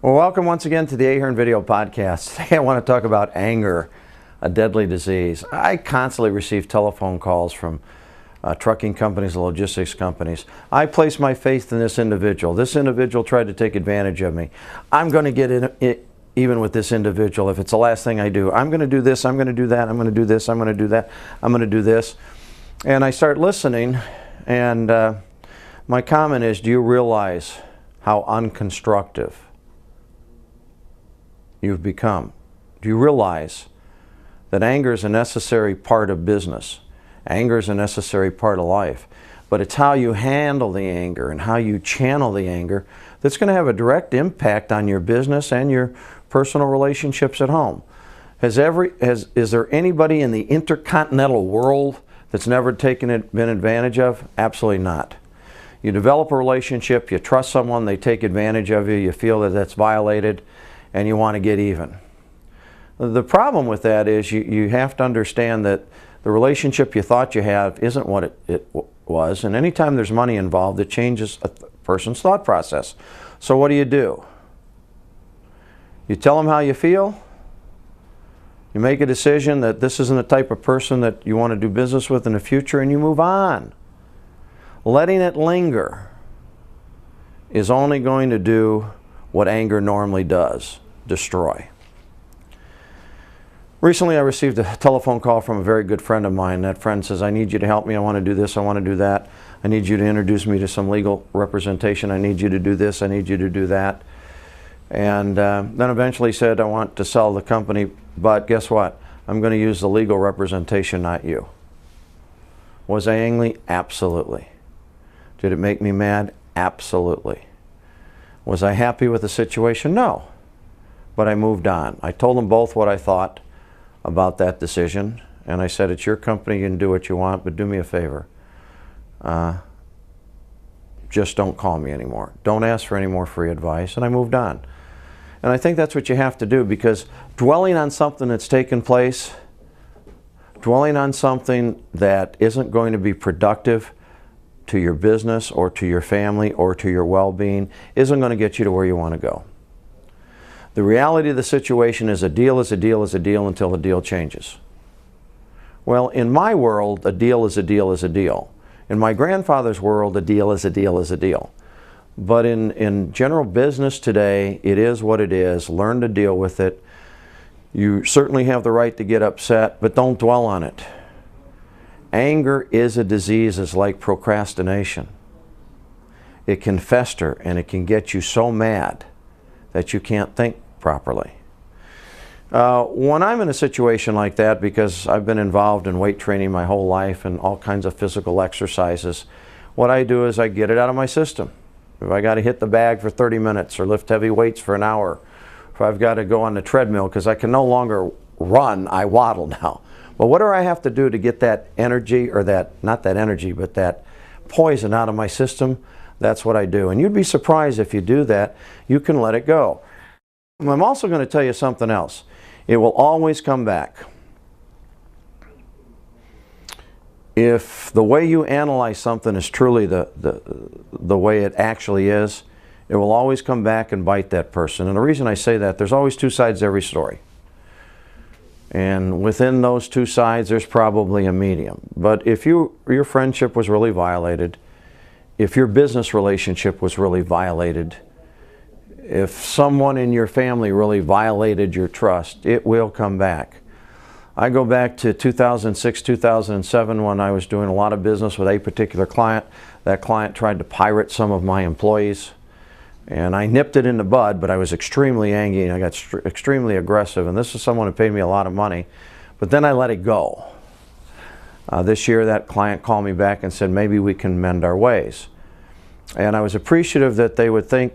Well, welcome once again to the Ahern video podcast. Today I want to talk about anger, a deadly disease. I constantly receive telephone calls from trucking companies, logistics companies. I place my faith in this individual. This individual tried to take advantage of me. I'm going to get it even with this individual if it's the last thing I do. I'm going to do this, I'm going to do that, I'm going to do this, I'm going to do that, I'm going to do this. And I start listening, and my comment is, do you realize how unconstructive you've become? Do you realize that anger is a necessary part of business? Anger is a necessary part of life. But it's how you handle the anger and how you channel the anger that's going to have a direct impact on your business and your personal relationships at home. Is there anybody in the intercontinental world that's never been advantage of? Absolutely not. You develop a relationship, you trust someone, they take advantage of you, you feel that that's violated, and you want to get even. The problem with that is you have to understand that the relationship you thought you have isn't what it was, and anytime there's money involved, it changes a person's thought process. So what do? You tell them how you feel, you make a decision that this isn't the type of person that you want to do business with in the future, and you move on. Letting it linger is only going to do what anger normally does: destroy. Recently I received a telephone call from a very good friend of mine. That friend says, I need you to help me, I want to do this, I want to do that. I need you to introduce me to some legal representation, I need you to do this, I need you to do that. And then eventually said, I want to sell the company, but guess what? I'm going to use the legal representation, not you. Was I angry? Absolutely. Did it make me mad? Absolutely. Was I happy with the situation? No. But I moved on. I told them both what I thought about that decision, and I said, it's your company, you can do what you want, but do me a favor. Just don't call me anymore. Don't ask for any more free advice, and I moved on. And I think that's what you have to do, because dwelling on something that's taken place, dwelling on something that isn't going to be productive to your business or to your family or to your well-being isn't going to get you to where you want to go. The reality of the situation is a deal is a deal is a deal until the deal changes. Well, in my world, a deal is a deal is a deal. In my grandfather's world, a deal is a deal is a deal. But in general business today, it is what it is. Learn to deal with it. You certainly have the right to get upset, but don't dwell on it. Anger is a disease. It's like procrastination. It can fester and it can get you so mad that you can't think properly. When I'm in a situation like that, because I've been involved in weight training my whole life and all kinds of physical exercises, what I do is I get it out of my system. If I got to hit the bag for 30 minutes or lift heavy weights for an hour, if I've got to go on the treadmill because I can no longer run, I waddle now. But what do I have to do to get that energy, or not that energy, but that poison out of my system? That's what I do. And you'd be surprised if you do that, you can let it go. I'm also going to tell you something else. It will always come back. If the way you analyze something is truly the way it actually is, it will always come back and bite that person. And the reason I say that, there's always two sides to every story. And within those two sides, there's probably a medium. But if your friendship was really violated, if your business relationship was really violated, if someone in your family really violated your trust, it will come back. I go back to 2006, 2007 when I was doing a lot of business with a particular client. That client tried to pirate some of my employees, and I nipped it in the bud, but I was extremely angry and I got extremely aggressive, and this is someone who paid me a lot of money, but then I let it go. This year that client called me back and said, maybe we can mend our ways. And I was appreciative that they would think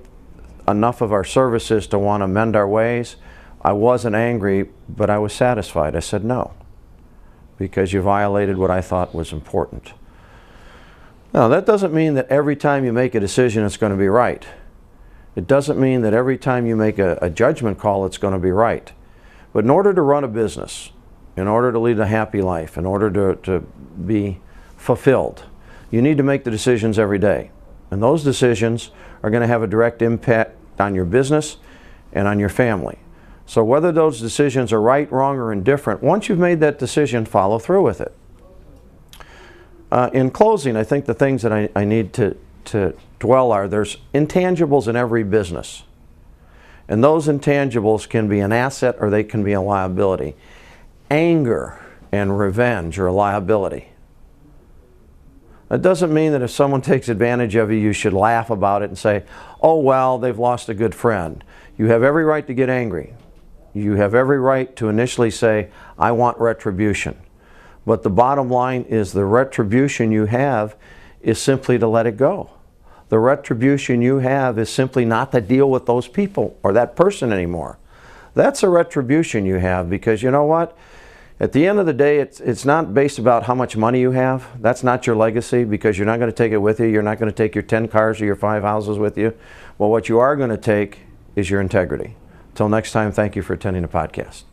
enough of our services to want to mend our ways. I wasn't angry, but I was satisfied. I said no, because you violated what I thought was important. Now, that doesn't mean that every time you make a decision it's going to be right. It doesn't mean that every time you make a judgment call it's going to be right. But in order to run a business, in order to lead a happy life, in order to be fulfilled, you need to make the decisions every day. And those decisions are going to have a direct impact on your business and on your family. So whether those decisions are right, wrong, or indifferent, once you've made that decision, follow through with it. In closing, I think the things that I need to dwell are, there's intangibles in every business. And those intangibles can be an asset or they can be a liability. Anger and revenge are a liability. That doesn't mean that if someone takes advantage of you, you should laugh about it and say, oh well, they've lost a good friend. You have every right to get angry. You have every right to initially say, I want retribution. But the bottom line is the retribution you have is simply to let it go. The retribution you have is simply not to deal with those people or that person anymore. That's a retribution you have, because you know what? At the end of the day, it's not based about how much money you have. That's not your legacy, because you're not going to take it with you. You're not going to take your 10 cars or your 5 houses with you. Well, what you are going to take is your integrity. Until next time, thank you for attending the podcast.